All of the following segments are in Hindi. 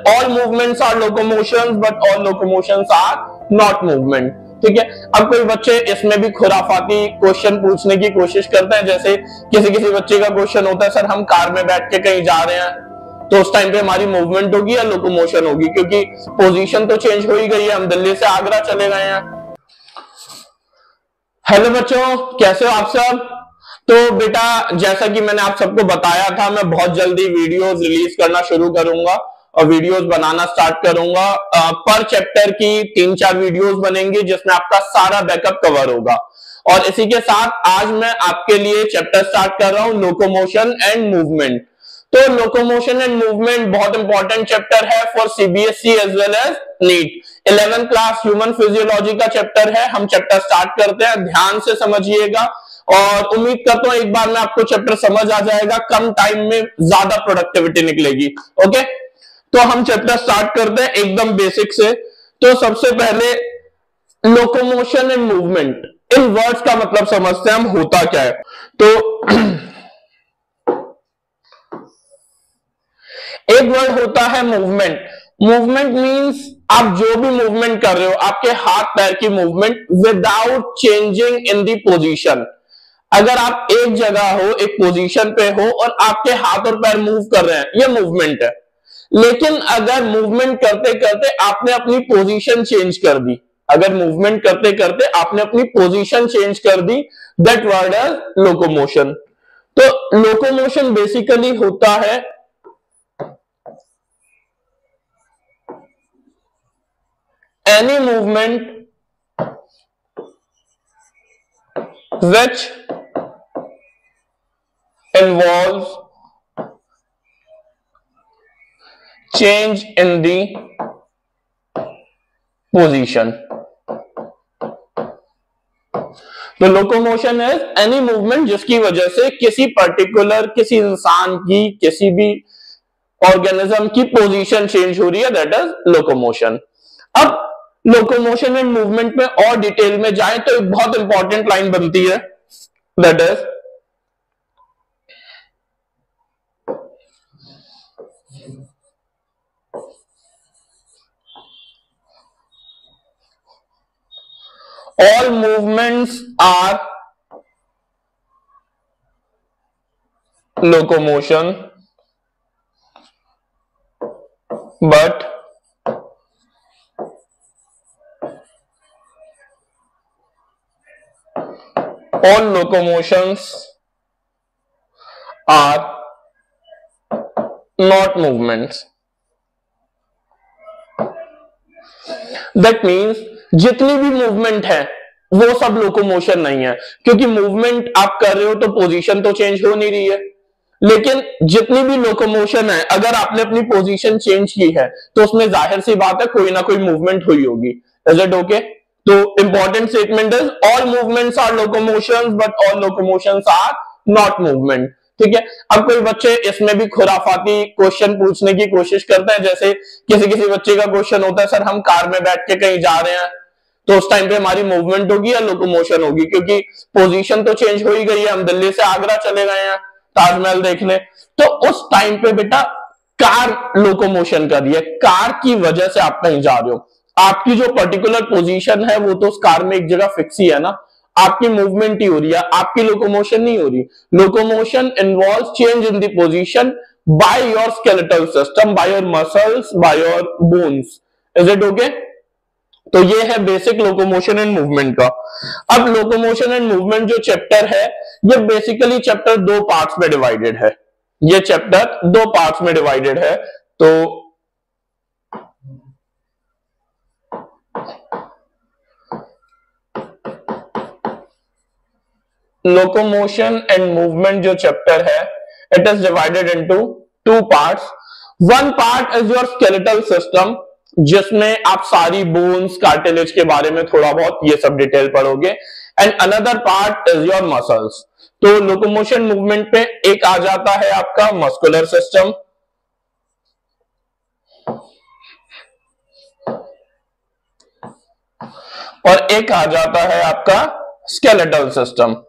All movements are locomotions but all locomotions are not movement. ठीक है, अब कोई बच्चे इसमें भी खुराफाती क्वेश्चन पूछने की कोशिश करते हैं, जैसे किसी किसी बच्चे का क्वेश्चन होता है, सर हम कार में बैठ के कहीं जा रहे हैं तो उस टाइम पे हमारी मूवमेंट होगी या लोकोमोशन होगी, क्योंकि पोजीशन तो चेंज हो ही गई है, हम दिल्ली से आगरा चले गए हैं। हेलो बच्चों, कैसे हो आप सब। तो बेटा जैसा कि मैंने आप सबको बताया था, मैं बहुत जल्दी वीडियोस रिलीज करना शुरू करूंगा और वीडियोस बनाना स्टार्ट करूंगा। पर चैप्टर की 3-4 वीडियोस बनेंगी जिसमें आपका सारा बैकअप कवर होगा। और इसी के साथ आज मैं आपके लिए चैप्टर स्टार्ट कर रहा हूं, लोकोमोशन एंड मूवमेंट। तो लोकोमोशन एंड मूवमेंट बहुत इंपॉर्टेंट चैप्टर है for CBSE as well as NEET. 11th class human physiology का चैप्टर है। हम चैप्टर स्टार्ट करते हैं, ध्यान से समझिएगा और उम्मीद करता हूं एक बार में आपको चैप्टर समझ आ जाएगा, कम टाइम में ज्यादा प्रोडक्टिविटी निकलेगी। ओके, तो हम चैप्टर स्टार्ट करते हैं एकदम बेसिक से। तो सबसे पहले locomotion and movement, in words का मतलब समझते हैं हम, होता क्या है। तो एक वर्ड होता है मूवमेंट। मूवमेंट मींस आप जो भी मूवमेंट कर रहे हो, आपके हाथ पैर की movement without changing in the position. अगर आप एक जगह हो, एक पोजीशन पे हो और आपके हाथ और पैर मूव कर रहे हैं, ये मूवमेंट है। लेकिन अगर मूवमेंट करते करते आपने अपनी पोजीशन चेंज कर दी, अगर मूवमेंट करते करते आपने अपनी पोजीशन चेंज कर दी, दैट वर्ड इज लोकोमोशन। तो लोकोमोशन बेसिकली होता है any movement which involves change in the position। तो लोकोमोशन इज एनी मूवमेंट जिसकी वजह से किसी पर्टिकुलर, किसी इंसान की, किसी भी ऑर्गेनिज्म की पोजीशन चेंज हो रही है, दैट इज लोकोमोशन। अब लोकोमोशन एंड मूवमेंट में और डिटेल में जाए तो एक बहुत इंपॉर्टेंट लाइन बनती है, that is all movements are locomotion but all locomotions are not movements। That means जितनी भी मूवमेंट है वो सब लोकोमोशन नहीं है, क्योंकि मूवमेंट आप कर रहे हो तो पोजीशन तो चेंज हो नहीं रही है। लेकिन जितनी भी लोकोमोशन है, अगर आपने अपनी पोजीशन चेंज की है तो उसमें जाहिर सी बात है कोई ना कोई मूवमेंट हुई होगी। Is it okay? तो important statement is all movements are locomotions but all locomotions are not movement. ठीक है, अब कोई बच्चे इसमें भी खुराफाती क्वेश्चन पूछने की कोशिश करते हैं, जैसे किसी किसी बच्चे का क्वेश्चन होता है, सर हम कार में बैठ के कहीं जा रहे हैं तो उस टाइम पे हमारी मूवमेंट होगी या लोकोमोशन होगी, क्योंकि पोजीशन तो चेंज हो ही गई है, हम दिल्ली से आगरा चले गए हैं ताजमहल देखने। तो उस टाइम पे बेटा कार लोकोमोशन कर रही है, कार की वजह से आप कहीं जा रहे हो, आपकी जो पर्टिकुलर पोजीशन है वो तो उस कार में एक जगह फिक्स ही है ना, आपकी मूवमेंट ही हो रही है, आपकी लोकोमोशन नहीं हो रही। Locomotion involve change in the position by your skeletal system, by your muscles, by your bones. Is it okay? तो ये है बेसिक लोकोमोशन एंड मूवमेंट का। अब लोकोमोशन एंड मूवमेंट जो चैप्टर है, ये बेसिकली चैप्टर 2 पार्ट्स में डिवाइडेड है। ये चैप्टर 2 पार्ट्स में डिवाइडेड है। तो लोकोमोशन एंड मूवमेंट जो चैप्टर है, it is divided into 2 parts. One part is your skeletal system, जिसमें आप सारी बोन्स, कार्टिलेज के बारे में थोड़ा बहुत ये सब डिटेल पढ़ोगे। And another part is your muscles. तो लोकोमोशन मूवमेंट पे एक आ जाता है आपका मस्कुलर सिस्टम, और एक आ जाता है आपका स्केलेटल सिस्टम।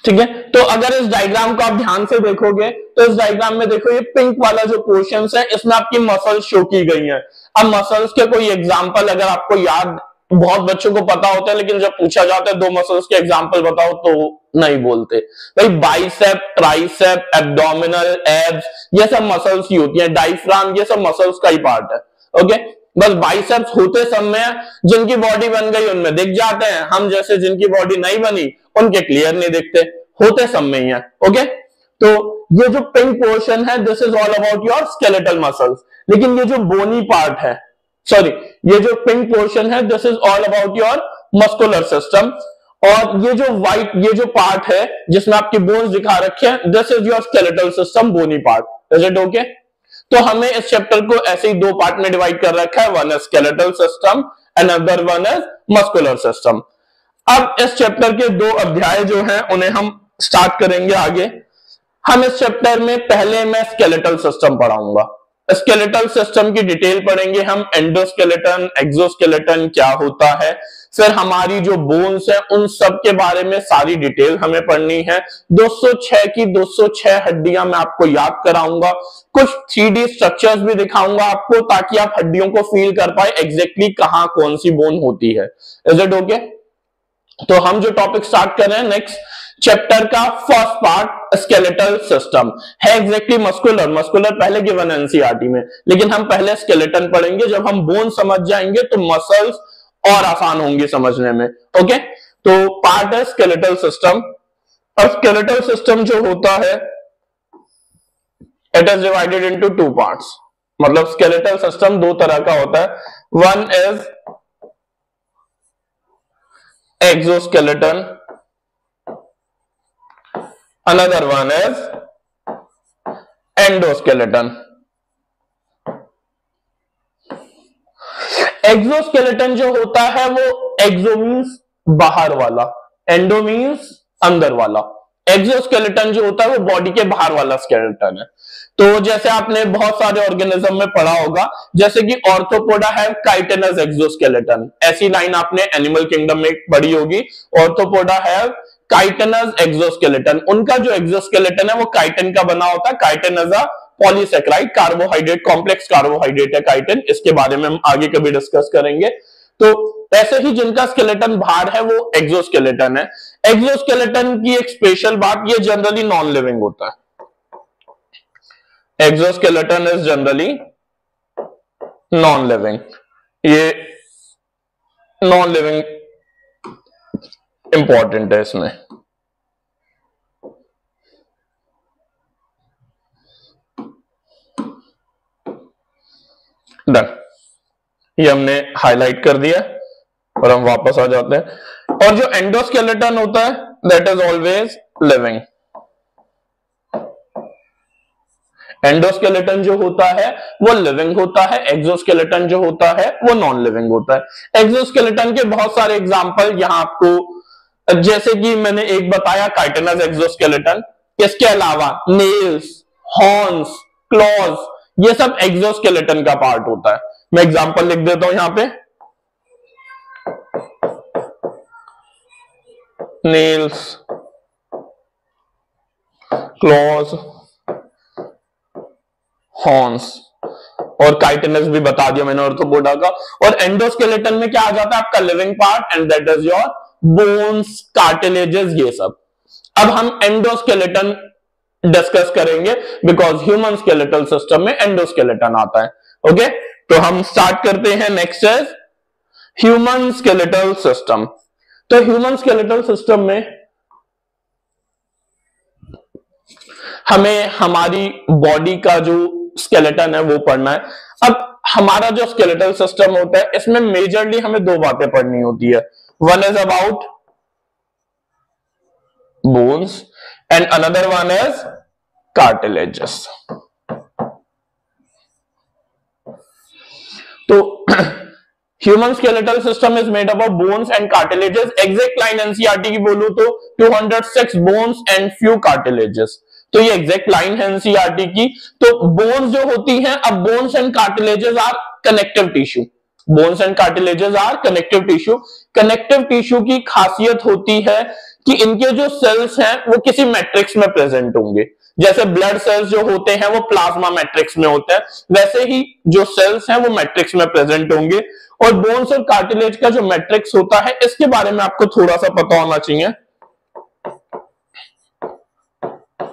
ठीक है, तो अगर इस डायग्राम को आप ध्यान से देखोगे तो इस डायग्राम में देखो ये पिंक वाला जो पोर्शन है इसमें आपकी मसल्स शो की गई है। अब मसल्स के कोई एग्जांपल अगर आपको याद, बहुत बच्चों को पता होता है लेकिन जब पूछा जाता है दो मसल्स के एग्जांपल बताओ तो नहीं बोलते भाई। बाइसेप, ट्राइसेप, एब्डोमिनल, एब्स, ये सब मसल्स ही होती है। डायफ्राम, ये सब मसल्स का ही पार्ट है। ओके, बस बाइसेप्स होते समय जिनकी बॉडी बन गई उनमें दिख जाते हैं, हम जैसे जिनकी बॉडी नहीं बनी उनके क्लियर नहीं दिखते, होते समय ही है। ओके, तो ये जो पिंक पोर्शन है this is all about your skeletal muscles. लेकिन ये जो बोनी पार्ट है, सॉरी, ये जो पिंक पोर्शन है this is all about your muscular system. और ये जो व्हाइट, ये जो पार्ट है जिसमें आपकी बोन्स दिखा रखे हैं this is your skeletal system, bony part. Is it okay? तो हमें इस चैप्टर को ऐसे ही दो पार्ट में डिवाइड कर रखा है, one is skeletal system and other one is muscular system. अब इस चैप्टर के दो अध्याय जो हैं उन्हें हम स्टार्ट करेंगे आगे। हम इस चैप्टर में पहले मैं स्केलेटल सिस्टम पढ़ाऊंगा। स्केलेटल सिस्टम की डिटेल पढ़ेंगे हम, एंडोस्केलेटन, एक्सोस्केलेटन क्या होता है, फिर हमारी जो बोन्स है उन सब के बारे में सारी डिटेल हमें पढ़नी है। 206 की 206 हड्डियां मैं आपको याद कराऊंगा, कुछ 3D स्ट्रक्चर्स भी दिखाऊंगा आपको ताकि आप हड्डियों को फील कर पाए एग्जैक्टली कहां कौन सी बोन होती है। Is it okay? तो हम जो टॉपिक स्टार्ट कर रहे हैं नेक्स्ट चैप्टर का फर्स्ट पार्ट स्केलेटल सिस्टम है एग्जैक्टली मस्कुलर। मस्कुलर पहले गिवन एनसीईआरटी में, लेकिन हम पहले स्केलेटन पढ़ेंगे। जब हम बोन समझ जाएंगे तो मसल्स और आसान होंगे समझने में। ओके, तो पार्ट है स्केलेटल सिस्टम। और स्केलेटल सिस्टम जो होता है it is divided into two parts. मतलब स्केलेटल सिस्टम दो तरह का होता है, one is exoskeleton, another one is endoskeleton। Exoskeleton जो होता है वो एक्सो मीन्स बाहर वाला, एंडो मीन्स अंदर वाला। एक्सोस्केलेटन जो होता है वो बॉडी के बाहर वाला स्केलेटन है। तो जैसे आपने बहुत सारे ऑर्गेनिज्म में पढ़ा होगा, जैसे कि ऑर्थोपोडा है काइटिनस एक्सोस्केलेटन, ऐसी लाइन आपने एनिमल किंगडम में पढ़ी होगी। ऑर्थोपोडा है काइटिनस एक्सोस्केलेटन, उनका जो एक्सोस्केलेटन है वो काइटिन का बना होता है। Chitin is a polysaccharide carbohydrate, complex carbohydrate है काइटिन, इसके बारे में हम आगे कभी डिस्कस करेंगे। तो ऐसे ही जिनका स्केलेटन बाहर है वो एक्सोस्केलेटन है। एक्सोस्केलेटन की एक स्पेशल बात, ये जनरली नॉन लिविंग होता है। Exoskeleton is generally non living, ये नॉन लिविंग इंपॉर्टेंट है इसमें। डन, ये हमने हाईलाइट कर दिया और हम वापस आ जाते हैं। और जो एंडोस्केलेटन होता है that is always living. Endoskeleton जो होता है वो लिविंग होता है, एक्सोस्केलेटन जो होता है वो नॉन लिविंग होता है। एक्सोस्केलेटन के बहुत सारे एग्जांपल यहां आपको, जैसे कि मैंने एक बताया काइटिनस एक्सोस्केलेटन, इसके अलावा नेल्स, हॉर्न्स, क्लॉज, ये सब एक्सोस्केलेटन का पार्ट होता है। मैं एग्जांपल लिख देता हूं यहां पे, नेल्स, क्लॉज, हॉर्न्स, और काइटिनस भी बता दिया मैंने ऑर्थोपोडा का। और एंडोस्केलेटन में क्या आ जाता है आपका living part, and that is your bones, cartilages, ये सब। अब हम एंडोस्केलेटन डिस्कस करेंगे बिकॉज ह्यूमन स्केलेटल सिस्टम में एंडोस्केलेटन आता है। ओके, तो हम स्टार्ट करते हैं। Next is human skeletal system. तो ह्यूमन स्केलेटल सिस्टम में हमें हमारी बॉडी का जो स्केलेटन है वो पढ़ना है। अब हमारा जो स्केलेटल सिस्टम होता है इसमें मेजरली हमें दो बातें पढ़नी होती है, one is about bones and another one is cartilages. तो human skeletal system is made up of bones and cartilages. Exact line NCERT की बोलूं तो 206 बोन्स एंड फ्यू कार्टिलेजेस। तो ये एग्जैक्ट लाइन है एनसीईआरटी की। तो बोन्स जो होती हैं, अब bones and cartilages are connective tissue. Bones and cartilages are connective tissue. Connective tissue की खासियत होती है कि इनके जो सेल्स हैं वो किसी मैट्रिक्स में प्रेजेंट होंगे। जैसे ब्लड सेल्स जो होते हैं वो प्लाज्मा मैट्रिक्स में होते हैं, वैसे ही जो सेल्स हैं वो मैट्रिक्स में प्रेजेंट होंगे। और बोन्स और कार्टिलेज का जो मैट्रिक्स होता है इसके बारे में आपको थोड़ा सा पता होना चाहिए।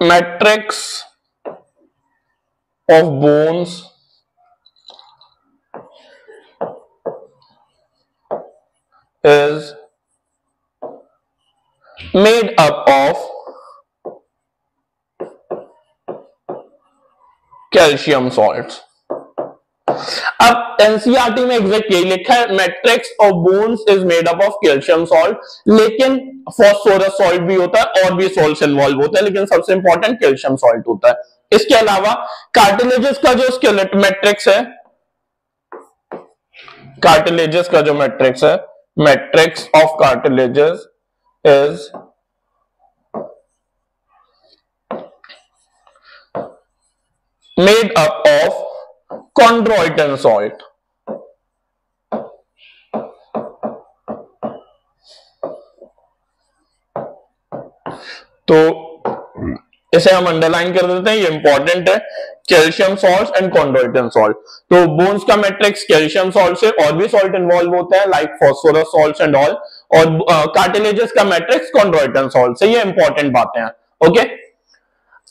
Matrix of bones is made up of calcium salts. अब एनसीईआरटी में एग्जैक्ट यही लिखा है, matrix of bones is made up of calcium salt, लेकिन फॉस्फोरस सॉल्ट भी होता है और भी सॉल्ट्स इन्वॉल्व होता है, लेकिन सबसे इंपॉर्टेंट कैल्शियम सॉल्ट होता है। इसके अलावा कार्टिलेजेस का जो स्केलेट मैट्रिक्स है, कार्टिलेजेस का जो मैट्रिक्स है, matrix of cartilages is made up of chondroitin salt। तो इसे हम अंडरलाइन कर देते हैं, ये इंपॉर्टेंट है, calcium salt and chondroitin salt. तो बोन्स का मैट्रिक्स कैल्शियम सॉल्ट से और भी सॉल्ट इन्वॉल्व होते हैं like phosphorus salts and all, और कार्टिलेजेस का मैट्रिक्स कॉन्ड्रोइटिन सॉल्ट से। ये इंपॉर्टेंट बातें हैं। ओके,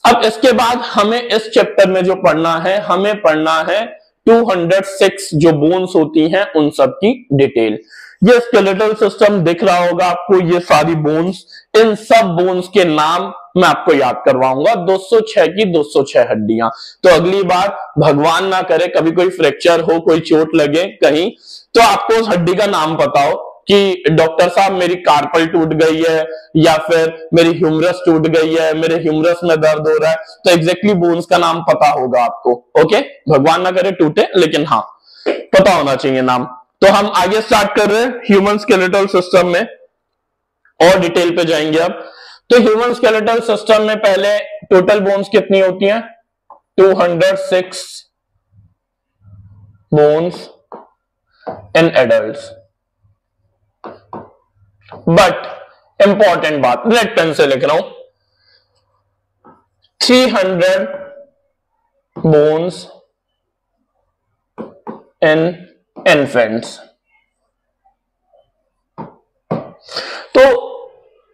अब इसके बाद हमें इस चैप्टर में जो पढ़ना है, हमें पढ़ना है 206 जो बोन्स होती हैं उन सब की डिटेल। ये स्केलेटल सिस्टम दिख रहा होगा आपको, ये सारी बोन्स, इन सब बोन्स के नाम मैं आपको याद करवाऊंगा। 206 की 206 हड्डियां। तो अगली बार भगवान ना करे कभी कोई फ्रैक्चर हो, कोई चोट लगे कहीं, तो आपको उस हड्डी का नाम पता हो कि डॉक्टर साहब मेरी कार्पल टूट गई है, या फिर मेरी ह्यूमरस टूट गई है, मेरे ह्यूमरस में दर्द हो रहा है, तो एग्जैक्टली बोन्स का नाम पता होगा आपको। ओके, भगवान ना करे टूटे, लेकिन हाँ पता होना चाहिए नाम। तो हम आगे स्टार्ट कर रहे हैं ह्यूमन स्केलेटल सिस्टम में, और डिटेल पे जाएंगे अब। तो ह्यूमन स्केलेटल सिस्टम में पहले टोटल बोन्स कितनी होती हैं? 206 bones in adults. But important बात, रेड पेन से लिख रहा हूं, 300 बोन्स इन इन्फेंट्स। तो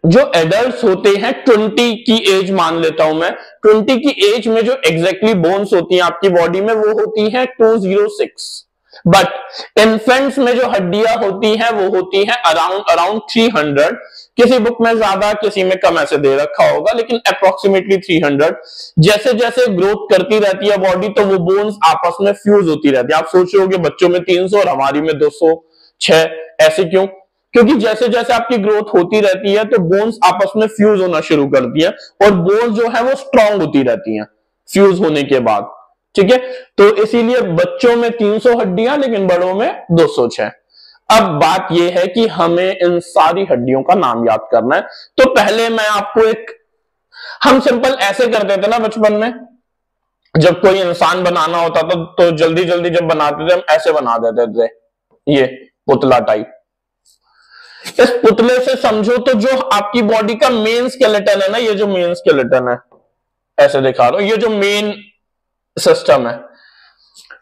जो एडल्ट्स होते हैं 20 की एज मान लेता हूं मैं, 20 की एज में जो एग्जैक्टली बोन्स होती हैं आपकी बॉडी में वो होती हैं 206। बट इन्फेंट्स में जो हड्डियां होती हैं वो होती हैं अराउंड 300। किसी बुक में ज्यादा किसी में कम ऐसे दे रखा होगा, लेकिन अप्रोक्सीमेटली 300। जैसे जैसे ग्रोथ करती रहती है बॉडी तो वो बोन्स आपस में फ्यूज होती रहती है। आप सोच रहे हो कि बच्चों में 300 और हमारी में 206, ऐसे क्यों? क्योंकि जैसे जैसे आपकी ग्रोथ होती रहती है तो बोन्स आपस में फ्यूज होना शुरू करती है, और बोन्स जो है वो स्ट्रांग होती रहती हैं फ्यूज होने के बाद। ठीक है, तो इसीलिए बच्चों में 300 हड्डियां, लेकिन बड़ों में 206। अब बात यह है कि हमें इन सारी हड्डियों का नाम याद करना है। तो पहले मैं आपको हम सिंपल ऐसे करते थे ना बचपन में, जब कोई इंसान बनाना होता था तो जल्दी जल्दी जब बनाते थे हम ऐसे बना देते थे, ये पुतला टाइप। इस पुतले से समझो तो जो आपकी बॉडी का मेन स्केलेटन है ना, ये जो मेन स्केलेटन है, ऐसे दिखा रहा हूं, ये जो मेन सिस्टम है,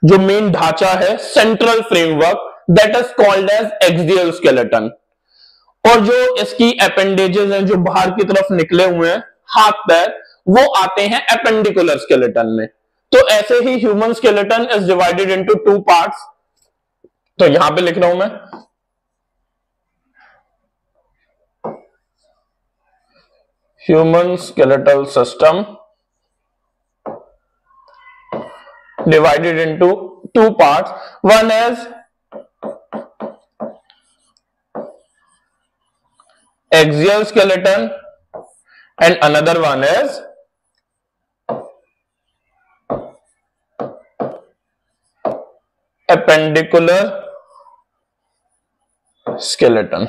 जो मेन ढांचा है, central framework, that is called as axial skeleton. और जो इसकी अपेंडेजेस हैं जो बाहर की तरफ निकले हुए हैं, हाथ पैर, वो आते हैं एपेंडिकुलर स्केलेटन में। तो ऐसे ही human skeleton is divided into 2 parts. तो यहां पे लिख रहा हूं मैं, human skeletal system divided into 2 parts. One is axial skeleton and another one is appendicular skeleton।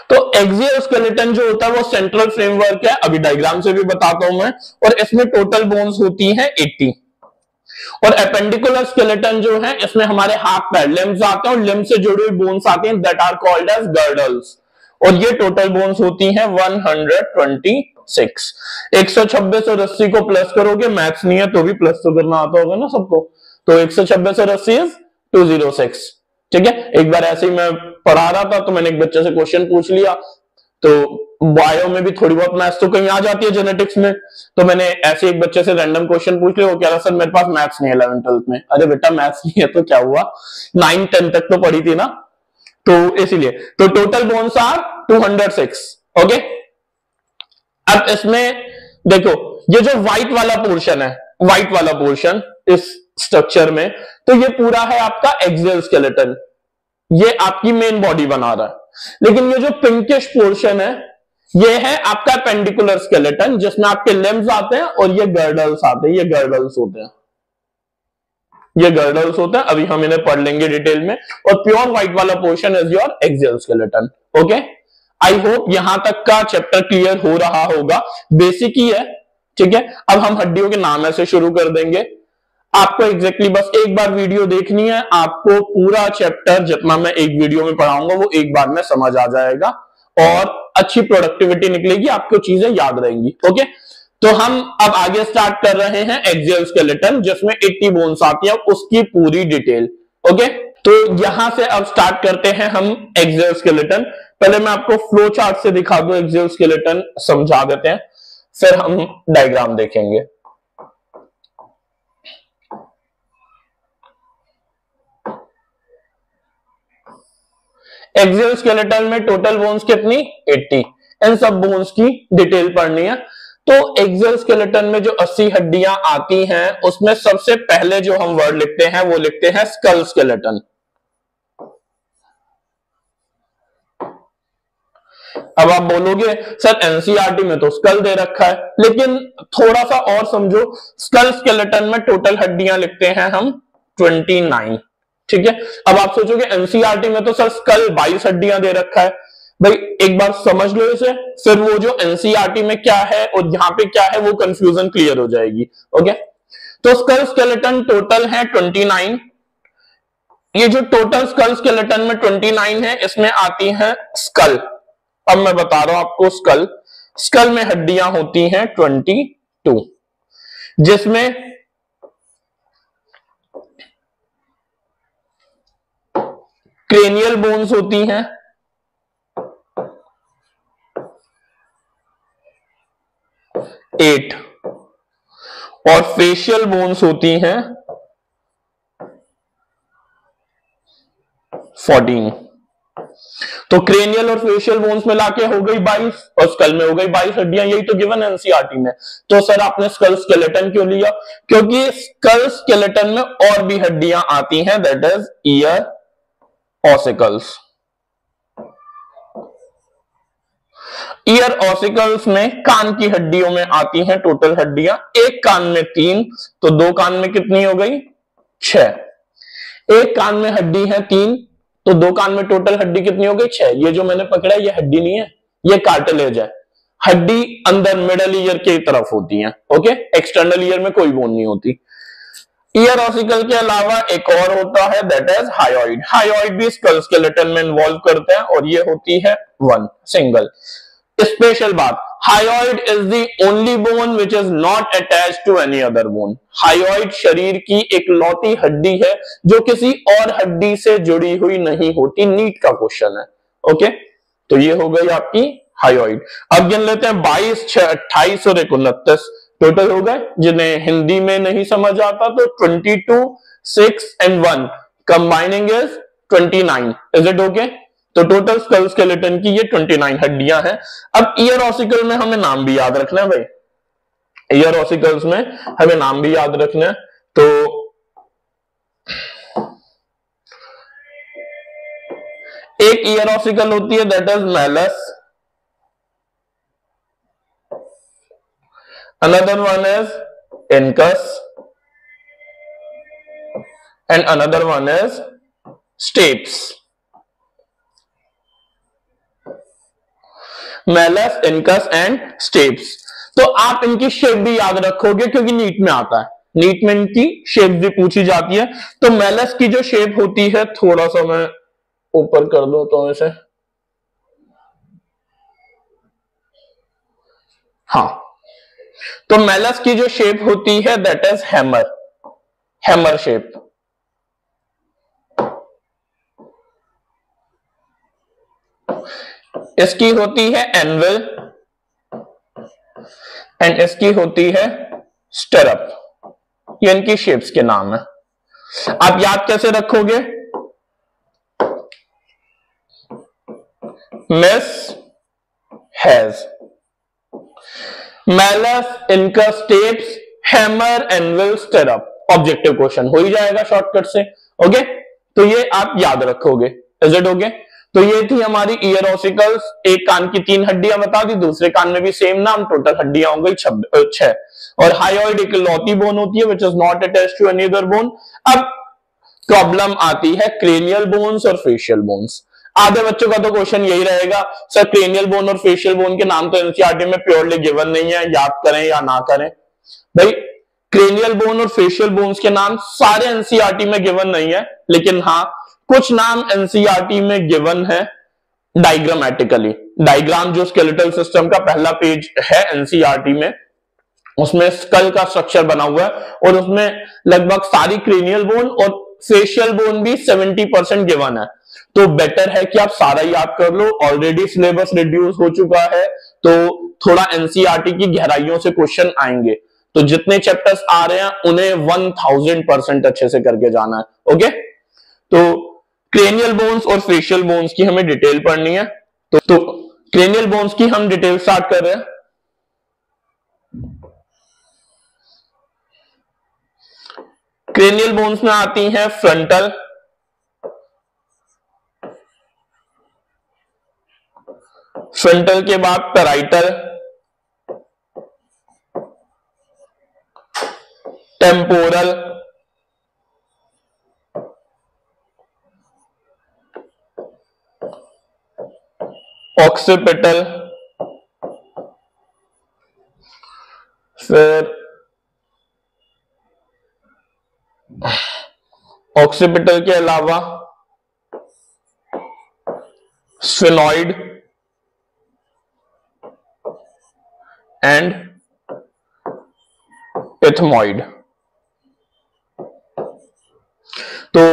तो एक्सियल स्केलेटन जो होता है वो सेंट्रल फ्रेमवर्क है, अभी डायग्राम से भी बताता हूं मैं, और इसमें टोटल बोन्स होती हैं 80। और एपेंडिकुलर स्केलेटन जो है इसमें हमारे हाथ पैर लिम्स आते हैं, और लिम्स से जुड़ी हुई बोन्स आती हैं, that are called as girdles. और ये टोटल बोन्स होती हैं 126। 126 और 80 को प्लस करोगे, मैथ्स नहीं है तो भी प्लस तो करना आता होगा ना सबको, तो 126 और 80 इज 206। ठीक है, एक बार ऐसे ही मैं पढ़ा रहा था तो मैंने एक बच्चे से क्वेश्चन पूछ लिया, तो बायो में भी थोड़ी बहुत मैथ्स तो कहीं आ जाती है, जेनेटिक्स में, तो मैंने ऐसे एक बच्चे से रैंडम क्वेश्चन पूछ लिया, वो कह रहा सर मेरे पास मैथ्स नहीं है 11th 12th में। अरे बेटा मैथ्स नहीं है तो क्या हुआ, 9 10 तक तो पढ़ी थी ना, तो इसीलिए तो टोटल बोन्स आर 206। ओके, अब इसमें देखो ये जो व्हाइट वाला पोर्शन है, व्हाइट वाला पोर्शन इस स्ट्रक्चर में, तो ये पूरा है आपका एक्सियल स्केलेटन, ये आपकी मेन बॉडी बना रहा है। लेकिन ये जो पिंकिश पोर्शन है ये है आपका पेंडिकुलर स्केलेटन, जिसमें आपके लिम्स आते हैं और ये गर्डल्स आते हैं, ये गर्डल्स होते हैं, ये गर्डल्स होता है, अभी हम इन्हें पढ़ लेंगे डिटेल में। और प्योर व्हाइट वाला portion is your axial skeleton. Okay, I hope यहां तक का चैप्टर क्लियर हो रहा होगा, बेसिक ही है। ठीक है, अब हम हड्डियों के नाम ऐसे शुरू कर देंगे। आपको एग्जैक्टली बस एक बार वीडियो देखनी है, आपको पूरा चैप्टर जितना मैं एक वीडियो में पढ़ाऊंगा वो एक बार में समझ आ जाएगा और अच्छी प्रोडक्टिविटी निकलेगी, आपको चीजें याद रहेंगी। ओके, तो हम अब आगे स्टार्ट कर रहे हैं एक्सियल स्केलेटन, जिसमें 80 बोन्स आती है, उसकी पूरी डिटेल। ओके, तो यहां से अब स्टार्ट करते हैं हम एक्सियल स्केलेटन। पहले मैं आपको फ्लो चार्ट से दिखा दूं, एक्सियल स्केलेटन समझा देते हैं, फिर हम डायग्राम देखेंगे। एक्सियल स्केलेटन में टोटल बोन्स कितनी 80, इन सब बोन्स की डिटेल पढ़नी है। तो एक्सियल स्केलेटन में जो 80 हड्डियां आती हैं उसमें सबसे पहले जो हम वर्ड लिखते हैं वो लिखते हैं स्कल स्केलेटन। अब आप बोलोगे सर एनसीईआरटी में तो स्कल दे रखा है, लेकिन थोड़ा सा और समझो, स्कल स्केलेटन में टोटल हड्डियां लिखते हैं हम 29। ठीक है, अब आप सोचोगे एनसीईआरटी में तो सर स्कल 22 हड्डियां दे रखा है। भाई एक बार समझ लो इसे, फिर वो जो एनसीईआरटी में क्या है और यहां पे क्या है वो कंफ्यूजन क्लियर हो जाएगी। ओके, तो स्कल स्केलेटन टोटल है 29। ये जो टोटल स्कल स्केलेटन में 29 है, इसमें आती है स्कल। अब मैं बता रहा हूं आपको, स्कल स्कल में हड्डियां होती हैं 22, जिसमें क्रेनियल बोन्स होती हैं 8 और फेशियल बोन्स होती हैं 14। तो क्रेनियल और फेशियल बोन्स मिला के हो गई 22 और स्कल में हो गई 22 हड्डियां, यही तो गिवन है एनसीईआरटी में। तो सर आपने स्कल स्केलेटन क्यों लिया, क्योंकि स्कल स्केलेटन में और भी हड्डियां आती हैं, that is ear ossicles. Ear ossicles में कान की हड्डियों में आती हैं टोटल हड्डियां, एक कान में 3, तो 2 कान में कितनी हो गई 6। एक कान में हड्डी है 3, तो 2 कान में टोटल हड्डी कितनी हो गई 6। ये जो मैंने पकड़ा है ये हड्डी नहीं है, ये कार्टिलेज है। हड्डी अंदर मिडल ईयर की तरफ होती है। ओके, एक्सटर्नल ईयर में कोई बोन नहीं होती। ईयर ऑसिकल के अलावा एक और होता है, दैट इज हायोइड। हायोइड भी स्कल स्केलेटन में इन्वॉल्व करते हैं और ये होती है 1 सिंगल। स्पेशल बात, hyoid is the only bone which is not attached to any other bone. Hyoid शरीर की एक लौती हड्डी है जो किसी और हड्डी से जुड़ी हुई नहीं होती। नीट का क्वेश्चन है। ओके, तो ये हो गई आपकी हायोइड। अब गिन लेते हैं 22, 6, 28 और 29 टोटल हो गए। जिन्हें हिंदी में नहीं समझ आता तो 22, 6 and 1 combining is 29। Is it okay? तो टोटल स्कल स्केलेटन की ये 29 हड्डियां हैं। अब ईयर ऑसिकल में हमें नाम भी याद रखना है भाई, ईयर ऑसिकल्स में हमें नाम भी याद रखना है। तो एक ईयर ऑसिकल होती है that is malleus, another one is incus and another one is steps. Malleus, incus and steps. तो आप इनकी शेप भी याद रखोगे क्योंकि नीट में आता है, नीट में इनकी शेप भी पूछी जाती है। तो मैलस की जो शेप होती है, थोड़ा सा मैं ऊपर कर दूं तो इसे, हाँ, तो मेलस की जो शेप होती है that is hammer, hammer shape. इसकी होती है एनविल एंड इसकी होती है स्टिरअप। ये इनकी शेप्स के नाम है। आप याद कैसे रखोगे? मिस हैज, मेलस, इनका steps, hammer, anvil, stirrup. Objective question हो ही जाएगा शॉर्टकट से। ओके, तो ये आप याद रखोगे। Is it okay? तो ये थी हमारी ईयर ऑसिकल्स। एक कान की 3 हड्डियां बता दी, दूसरे कान में भी सेम नाम, टोटल हड्डियां हो गई 6। और हायोइड एक लौती बोन होती है which is not attached to any other bone. अब प्रॉब्लम आती है क्रेनियल बोन्स और फेशियल बोन्स। आधे बच्चों का तो क्वेश्चन यही रहेगा, सर क्रेनियल बोन और फेशियल बोन के नाम तो एनसीईआरटी में प्योरली गिवन नहीं है, याद करें या ना करें। भाई क्रेनियल बोन और फेशियल बोन्स के नाम सारे एनसीईआरटी में गिवन नहीं है, लेकिन हाँ कुछ नाम एनसीईआरटी में गिवन है डायग्रामेटिकली। डायग्राम जो स्केलेटल सिस्टम का पहला पेज है एनसीईआरटी में, उसमें स्कल का स्ट्रक्चर बना हुआ है और उसमें लगभग सारी क्रेनियल बोन और फेशियल बोन भी 70% गिवन है। तो बेटर है कि आप सारा याद कर लो। ऑलरेडी सिलेबस रिड्यूस हो चुका है, तो थोड़ा एनसीईआरटी की गहराइयों से क्वेश्चन आएंगे। तो जितने चैप्टर्स आ रहे हैं उन्हें 1000% अच्छे से करके जाना है। ओके, तो क्रेनियल बोन्स और फेशियल बोन्स की हमें डिटेल पढ़नी है। तो क्रेनियल बोन्स की हम डिटेल स्टार्ट कर रहे हैं। क्रेनियल बोन्स में आती हैं फ्रंटल, फ्रंटल के बाद पैराइटल, टेम्पोरल, ऑक्सीपिटल, फिर ऑक्सीपिटल के अलावा स्फेनॉइड एंड एथमॉइड। तो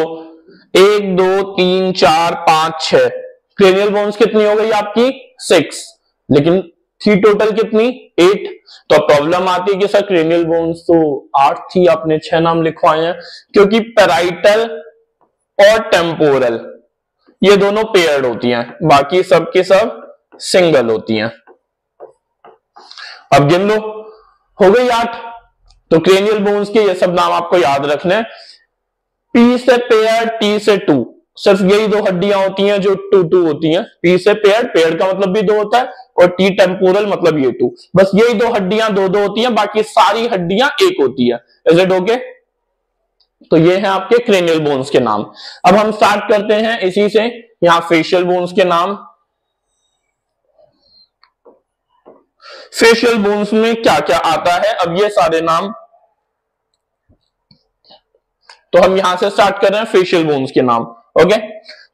1 2 3 4 5 6 क्रेनियल बोन्स कितनी हो गई आपकी? 6, लेकिन थी टोटल कितनी? 8। तो प्रॉब्लम आती है कि सर क्रेनियल बोन्स तो 8 थी, आपने 6 नाम लिखवाए हैं, क्योंकि पैराइटल और टेम्पोरल ये दोनों पेयर्ड होती हैं, बाकी सब के सब सिंगल होती हैं। अब गिन लो, हो गई 8। तो क्रेनियल बोन्स के ये सब नाम आपको याद रखने हैं। पी से पेयर, टी से टू, सिर्फ यही 2 हड्डियां होती हैं जो 2 होती हैं। पी से पेयर, पेयर का मतलब भी 2 होता है, और टी टेम्पोरल मतलब ये 2। बस यही 2 हड्डियां 2 होती हैं, बाकी सारी हड्डियां 1 होती है। Is it okay? तो ये है आपके क्रेनियल बोन्स के नाम। अब हम स्टार्ट करते हैं इसी से, यहां फेशियल बोन्स के नाम। फेशियल बोन्स में क्या क्या आता है, अब ये सारे नाम तो हम यहां से स्टार्ट कर रहे हैं फेशियल बोन्स के नाम। ओके,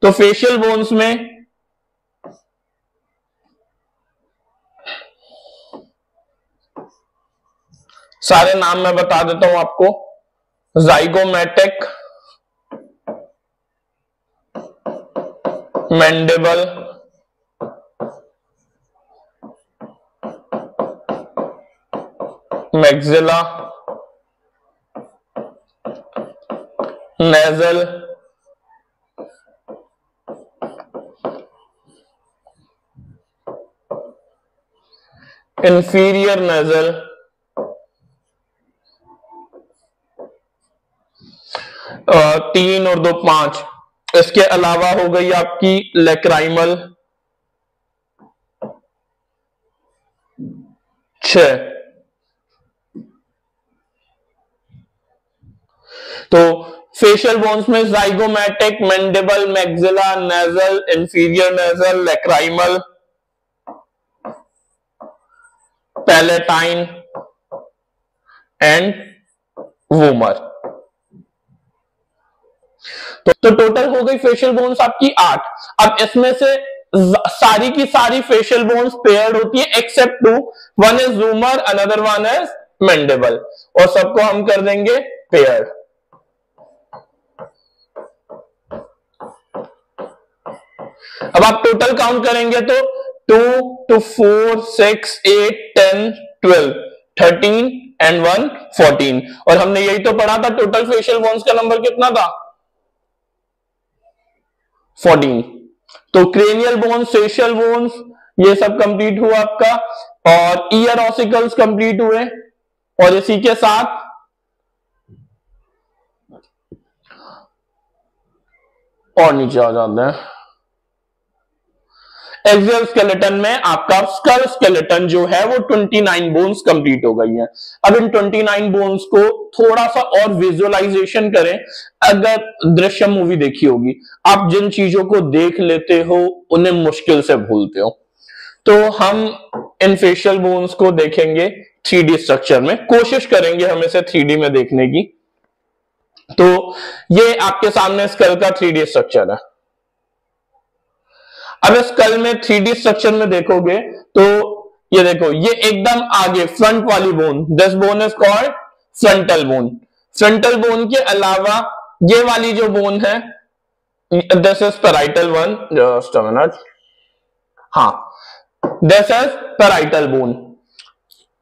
तो फेशियल बोन्स में सारे नाम मैं बता देता हूं आपको। Zygomatic, mandible, maxilla, nasal, inferior nasal, 3 और 2 5। इसके अलावा हो गई आपकी लेक्राइमल 6। तो फेशियल बोन्स में zygomatic, mandible, maxilla, nasal, inferior nasal, lacrimal, palatine and vomer. तो टोटल हो गई फेशियल बोन्स आपकी 8। अब इसमें से सारी की सारी फेशियल बोन्स पेयर्ड होती है except two, one is vomer, another one is mandible, और सबको हम कर देंगे पेयर्ड। अब आप टोटल काउंट करेंगे तो 2 to 4 6 8 10 12 13 एंड 1 14, और हमने यही तो पढ़ा था टोटल फेशियल बोन्स का नंबर कितना था 14। तो क्रेनियल बोन्स, फेशियल बोन्स ये सब कंप्लीट हुआ आपका, और ईयर ऑसिकल्स कंप्लीट हुए, और इसी के साथ और नीचे आ जाते हैं। एक्सियल स्केलेटन में आपका स्कल स्केलेटन जो है वो 29 बोन्स कंप्लीट हो गई है। अब इन 29 बोन्स को थोड़ा सा और विजुअलाइजेशन करें। अगर दृश्य मूवी देखी होगी, आप जिन चीजों को देख लेते हो उन्हें मुश्किल से भूलते हो, तो हम इन फेशियल बोन्स को देखेंगे 3D स्ट्रक्चर में, कोशिश करेंगे हम इसे 3D में देखने की। तो ये आपके सामने स्कल का 3D स्ट्रक्चर है। अब स्कल में 3D स्ट्रक्चर में देखोगे तो ये देखो, ये एकदम आगे फ्रंट वाली bone, this bone is called frontal bone. Frontal bone के अलावा ये वाली जो बोन है, this is parietal one, just a minute, हाँ दिस इज पैराइटल बोन।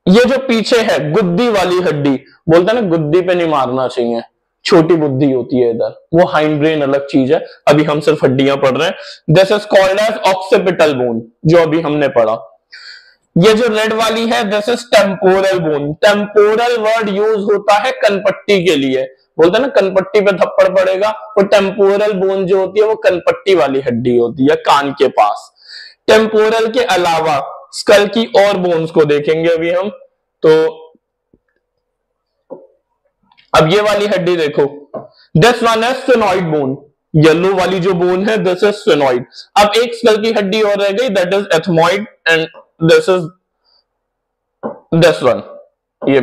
ये जो पीछे है गुद्दी वाली हड्डी, बोलते हैं ना गुद्दी पे नहीं मारना चाहिए, छोटी बुद्धि होती है इधर, वो हाइंड ब्रेन अलग चीज है, अभी हम सिर्फ हड्डियां पढ़ रहे हैं। This is called as occipital bone, जो अभी हमने पढ़ा। ये जो रेड वाली है this is temporal bone. Temporal word use होता है कनपट्टी के लिए, बोलते हैं ना कनपट्टी पे थप्पड़ पड़ेगा, वो टेम्पोरल बोन जो होती है वो कनपट्टी वाली हड्डी होती है कान के पास। टेम्पोरल के अलावा स्कल की और बोन्स को देखेंगे अभी हम। तो अब ये वाली हड्डी देखो, this one is sphenoid bone, yellow वाली जो बोन है दिस इज स्फेनॉइड। अब एक स्कल की हड्डी और रह गई, that is ethmoid, and this is this one, ये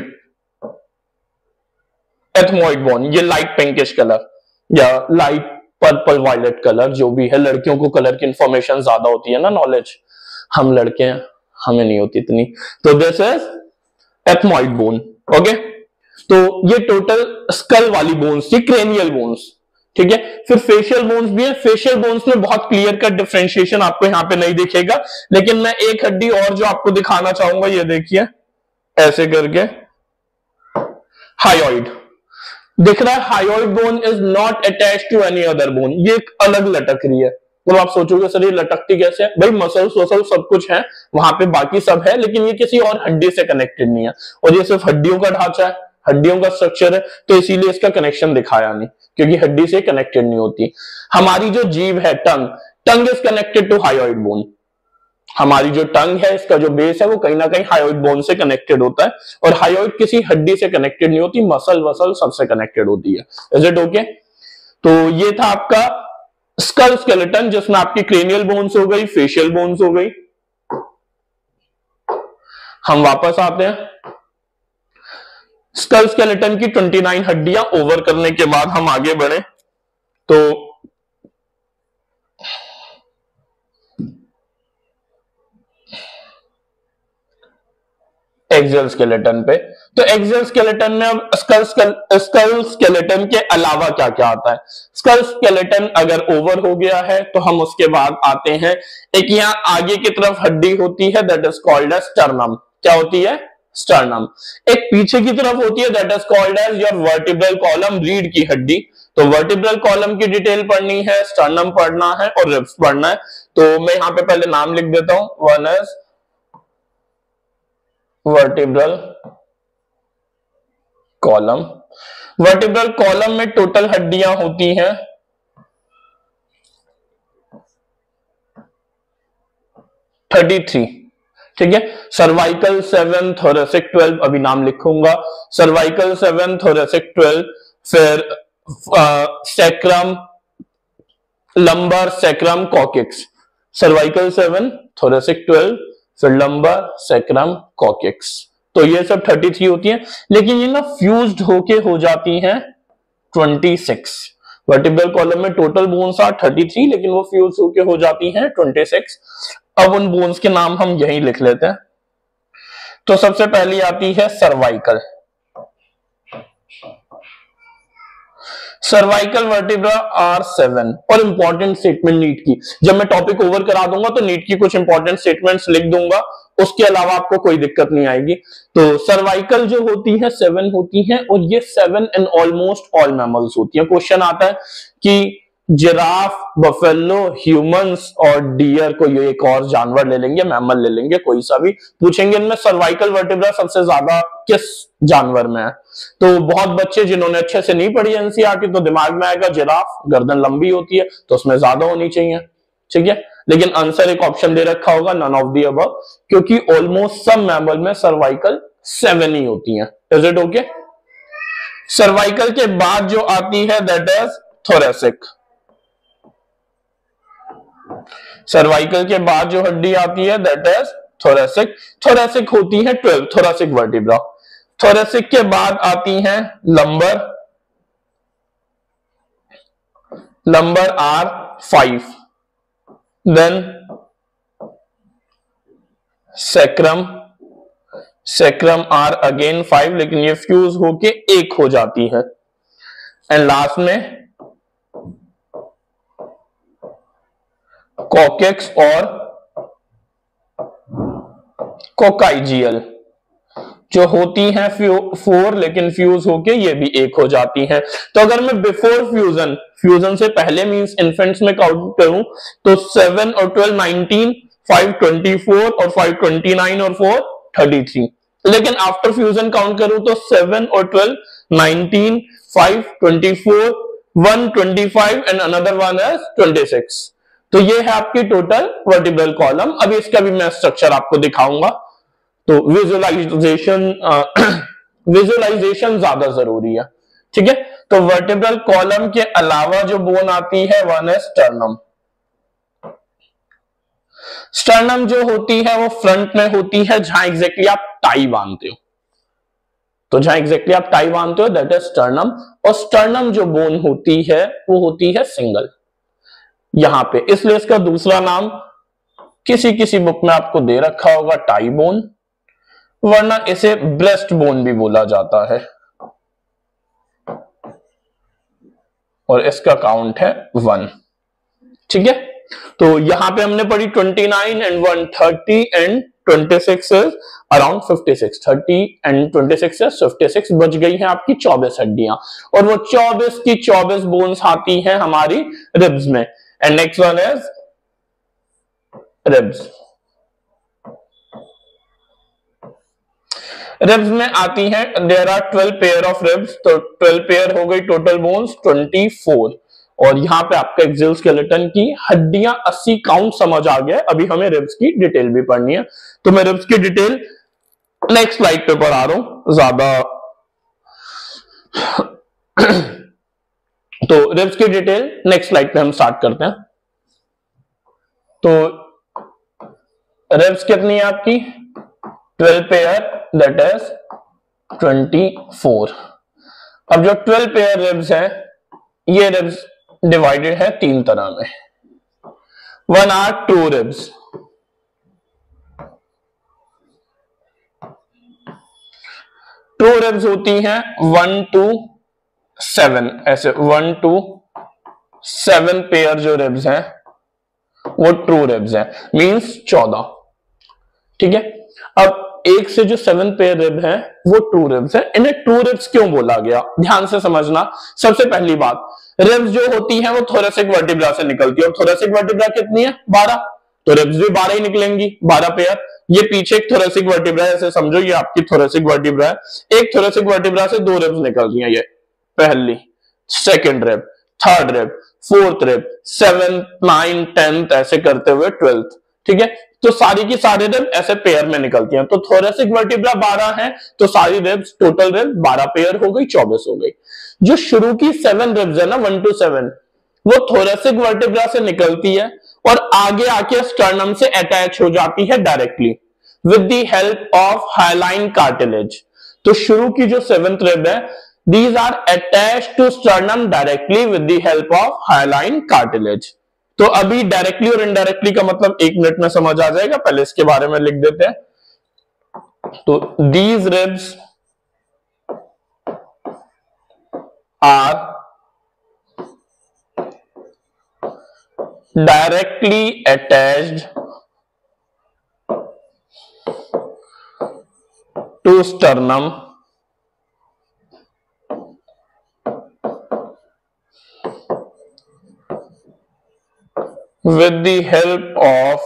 एथमॉइड बोन। ये लाइट पिंकिश कलर या लाइट पर्पल वायलेट कलर जो भी है, लड़कियों को कलर की इंफॉर्मेशन ज्यादा होती है ना, नॉलेज, हम लड़के हैं हमें नहीं होती इतनी। तो this is ethmoid bone, okay. तो ये टोटल स्कल वाली बोन्स थी, क्रेनियल बोन्स, ठीक है। फिर फेशियल बोन्स भी है। फेशियल बोन्स में बहुत क्लियर कट डिफरेंशिएशन आपको यहां पे नहीं दिखेगा, लेकिन मैं एक हड्डी और जो आपको दिखाना चाहूंगा, ये देखिए ऐसे करके, हायोइड दिख रहा है। Hyoid bone is not attached to any other bone, ये एक अलग लटक रही है। तो आप सोचोगे सर ये लटकती कैसे है? भाई मसल्स वसल सब कुछ है वहां पे, बाकी सब है, लेकिन ये किसी और हड्डी से कनेक्टेड नहीं है, और ये सिर्फ हड्डियों का ढांचा है, हड्डियों का स्ट्रक्चर है, तो इसीलिए इसका कनेक्शन दिखाया नहीं, क्योंकि हड्डी से कनेक्टेड नहीं होती। हमारी जो जीभ है, tongue, tongue is connected to hyoid bone. हमारी जो टंग है, इसका जो बेस है वो कहीं ना कहीं हायोइड बोन से कनेक्टेड होता है, और हायोइड किसी हड्डी से कनेक्टेड नहीं होती, मसल वसल सबसे कनेक्टेड होती है। Is it okay? तो ये था आपका स्कल स्केलेटन, जिसमें आपकी क्रेनियल बोन्स हो गई, फेशियल बोन्स हो गई। हम वापस आते हैं। स्कल स्केलेटन की 29 हड्डियां ओवर करने के बाद हम आगे बढ़े तो एक्सियल स्केलेटन पे। तो एक्सियल स्केलेटन में अब स्कल स्केलेटन के अलावा क्या क्या आता है? स्कल स्केलेटन अगर ओवर हो गया है तो हम उसके बाद आते हैं, एक यहां आगे की तरफ हड्डी होती है, that is called as sternum. क्या होती है? स्टर्नम। एक पीछे की तरफ होती है, that is called as your vertebral column, रीढ़ की हड्डी। तो वर्टिब्रल कॉलम की डिटेल पढ़नी है, स्टर्नम पढ़ना है और रिब्स पढ़ना है। तो मैं यहां पे पहले नाम लिख देता हूं, one is vertebral column. Vertebral column में टोटल हड्डियां होती हैं 33, ठीक है। सर्वाइकल 7, थोरेसिक 12, अभी नाम लिखूंगा, सर्वाइकल 7, थोरेसिक 12, फिर sacrum, lumbar, sacrum, coccyx. Cervical 7, thoracic 12, फिर लंबर, सैक्रम, कॉकिक्स। तो ये सब 33 होती हैं, लेकिन ये ना फ्यूज्ड होके हो जाती हैं 26। वर्टिब्रल कॉलम में टोटल बोन्स आर 33, लेकिन वो फ्यूज होके हो जाती हैं 26। अब उन बोन्स के नाम हम यहीं लिख लेते हैं। तो सबसे पहली आती है सर्वाइकल। Cervical vertebra are 7। और इंपॉर्टेंट स्टेटमेंट नीट की, जब मैं टॉपिक ओवर करा दूंगा तो नीट की कुछ इंपॉर्टेंट स्टेटमेंट्स लिख दूंगा, उसके अलावा आपको कोई दिक्कत नहीं आएगी। तो सर्वाइकल जो होती है 7 होती है, और ये 7 इन ऑलमोस्ट ऑल मैमल्स होती है। क्वेश्चन आता है कि जिराफ, बफेलो, ह्यूमंस और डियर को ये एक और जानवर ले लेंगे, मैमल ले लेंगे, कोई सा भी पूछेंगे इनमें सर्वाइकल वर्टिब्रा सबसे ज्यादा किस जानवर में है। तो बहुत बच्चे जिन्होंने अच्छे से नहीं पढ़ी एनसीईआरटी तो दिमाग में आएगा जिराफ, गर्दन लंबी होती है तो उसमें ज्यादा होनी चाहिए, ठीक है। लेकिन आंसर एक ऑप्शन दे रखा होगा नन ऑफ दी अबव, क्योंकि ऑलमोस्ट सब मैमल में सर्वाइकल 7 ही होती है। Is it okay? सर्वाइकल के बाद जो आती है दैट इज थोरेसिक। सर्वाइकल के बाद जो हड्डी आती है दैट इज थोरेसिक। थोरेसिक होती है 12 थोरेसिक वर्टिब्रा। थोरेसिक के बाद आती है lumbar, lumbar are 5, then sacrum, sacrum are again 5, लेकिन ये फ्यूज होके एक हो जाती है। एंड लास्ट में कॉकेक्स और कोकाइजियल जो होती हैं 4, लेकिन फ्यूज होके ये भी एक हो जाती हैं। तो अगर मैं बिफोर फ्यूजन, फ्यूजन से पहले मींस इन्फेंट्स में काउंट करूं तो 7 और 12 19, 5 24 और 5 29 और 4 33। लेकिन आफ्टर फ्यूजन काउंट करूं तो 7 और 12 19, 5 24, 1 25 एंड अनदर वन इज 26। तो ये है आपकी टोटल वर्टिब्रल कॉलम। अभी इसका भी मैं स्ट्रक्चर आपको दिखाऊंगा। तो विजुअलाइजेशन विजुअलाइजेशन ज्यादा जरूरी है, ठीक है। तो वर्टिब्रल कॉलम के अलावा जो बोन आती है वन है स्टर्नम। स्टर्नम जो होती है वो फ्रंट में होती है, जहां एग्जैक्टली आप टाई बांधते हो। तो जहां एग्जैक्टली आप टाई बांधते हो दैट इज स्टर्नम। और स्टर्नम जो बोन होती है वो होती है सिंगल यहां पे, इसलिए इसका दूसरा नाम किसी किसी बुक में आपको दे रखा होगा टाई बोन, वरना इसे ब्रेस्ट बोन भी बोला जाता है। और इसका काउंट है 1, ठीक है। तो यहां पे हमने पढ़ी 29 and 1 30 and 26 is around 56। 30 and 26 is 56, बच गई है आपकी 24 हड्डियां। और वो 24 की 24 बोन्स आती हैं हमारी रिब्स में। And next one is ribs. Ribs में आती है there are 12 pair of ribs. तो 12 पेयर हो गई टोटल बोन्स 24। और यहां पे आपका एक्सोस्केलेटन की हड्डियां 80 काउंट समझ आ गया। अभी हमें रिब्स की डिटेल भी पढ़नी है, तो मैं रिब्स की डिटेल नेक्स्ट स्लाइड पे पढ़ा रहा हूं ज्यादा। तो रिब्स की डिटेल नेक्स्ट स्लाइड पे हम स्टार्ट करते हैं। तो रिब्स कितनी है आपकी 12 पेयर दैट इज 24। अब जो 12 पेयर रिब्स है ये रिब्स डिवाइडेड है 3 तरह में। One are true ribs. True ribs होती हैं 1 to 7, ऐसे 1 to 7 पेयर जो रिब्स हैं वो ट्रू रिब्स हैं, मींस 14, ठीक है। अब 1 से जो 7 पेयर रिब है वो ट्रू रिब्स है। इन्हें ट्रू रिब्स क्यों बोला गया, ध्यान से समझना। सबसे पहली बात, रिब्स जो होती हैं वो थोरेसिक वर्टिब्रा से निकलती है, और थोरेसिक वर्टिब्रा कितनी है 12, तो रिब्स भी 12 ही निकलेंगी, 12 पेयर। ये पीछे एक थोरेसिक वर्टिब्रा है, ऐसे समझो ये आपकी थोरेसिक वर्टिब्रा है। एक थोरेसिक वर्टिब्रा से 2 रिब्स निकल रही है, ये पहली, second rib, third rib, fourth rib, 7th 9th 10th ऐसे करते हुए 12th, ठीक है। तो सारी की सारी रिब ऐसे पेयर में निकलती हैं। तो थोरेसिक वर्टिब्रा 12 है तो सारी रिब्स टोटल रिब 12 पेयर हो गई, 24 हो गई। जो शुरू की 7 रिब्स है ना 1 to 7 वो थोरेसिक वर्टिब्रा से निकलती है और आगे आके स्टर्नम से अटैच हो जाती है directly with the help of hyaline cartilage. तो शुरू की जो 7th रिब है these are attached to sternum directly with the help of hyaline cartilage। तो अभी डायरेक्टली और इनडायरेक्टली का मतलब 1 मिनट में समझ आ जाएगा, पहले इसके बारे में लिख देते हैं। तो these ribs are directly attached to sternum with the help of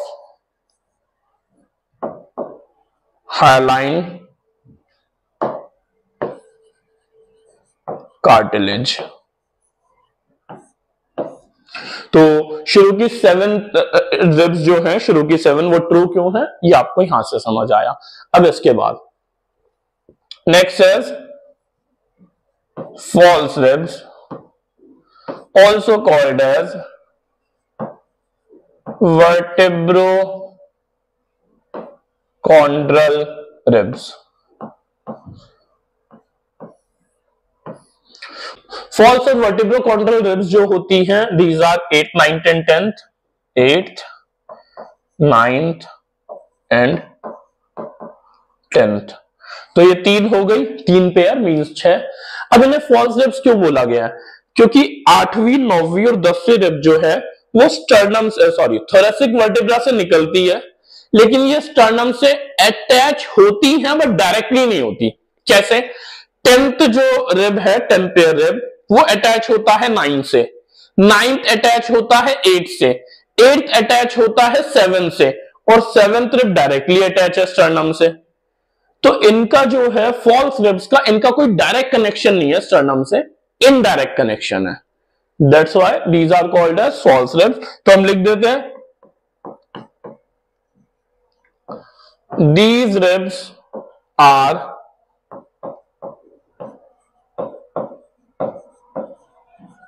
hyaline cartilage। तो शुरू की 7 रिब्स जो हैं, शुरू की 7 वो ट्रू क्यों है, ये आपको यहां से समझ आया। अब इसके बाद next is false ribs, also called as vertebrochondral ribs। false और vertebrochondral ribs जो होती हैं, these are 8th, 9th and 10th, 8th, 9th and 10th। तो ये 3 हो गई, 3 पेयर मींस 6। अब इन्हें फॉल्स रिब्स क्यों बोला गया है, क्योंकि 8वीं, 9वीं और 10वीं रिब जो है वो स्टर्नम से, सॉरी, थोरेसिक वर्टिब्रा से निकलती है, लेकिन ये स्टर्नम से अटैच होती है बट डायरेक्टली नहीं होती। कैसे? 10th जो रिब है, 10 पेयर रिब, वो अटैच होता है 9 से, 9th अटैच होता है 8 से, 8th अटैच होता है 7 से, और 7th रिब डायरेक्टली अटैच है स्टर्नम से। तो इनका जो है फॉल्स रिब्स का, इनका कोई डायरेक्ट कनेक्शन नहीं है स्टर्नम से, इनडायरेक्ट कनेक्शन है। That's why these are called as false ribs. तो हम लिख देते हैं these ribs are